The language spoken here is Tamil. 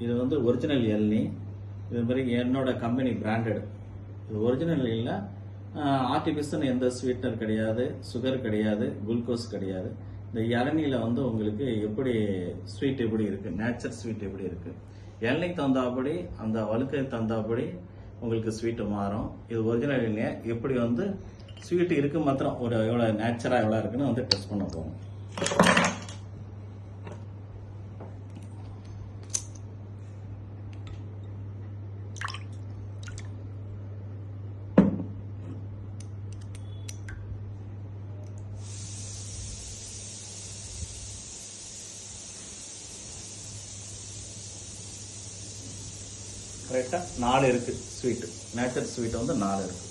இது வந்து ஒரிஜினல் இளநீ. இது மாதிரி என்னோட கம்பெனி பிராண்டட். இது ஒரிஜினல் இல்லை, ஆர்டிஃபிஷியல் எந்த ஸ்வீட்னர் கிடையாது, சுகர் கிடையாது, குளுக்கோஸ் கிடையாது. இந்த இளநீல வந்து உங்களுக்கு எப்படி ஸ்வீட் எப்படி இருக்கு, நேச்சர் ஸ்வீட் எப்படி இருக்கு, இளநீக்கு தகுந்தாப்படி அந்த வழுக்கை தகுந்தாப்படி உங்களுக்கு ஸ்வீட்டு மாறும். இது ஒரிஜினல் இல்லையா, எப்படி வந்து ஸ்வீட் இருக்கு மாத்திரம் ஒரு எவ்வளோ நேச்சராக எவ்வளோ இருக்குன்னு வந்து டெஸ்ட் பண்ண போகும். கரெக்டாக 4 இருக்கு ஸ்வீட்டு, நேச்சர் ஸ்வீட் வந்து 4 இருக்கு.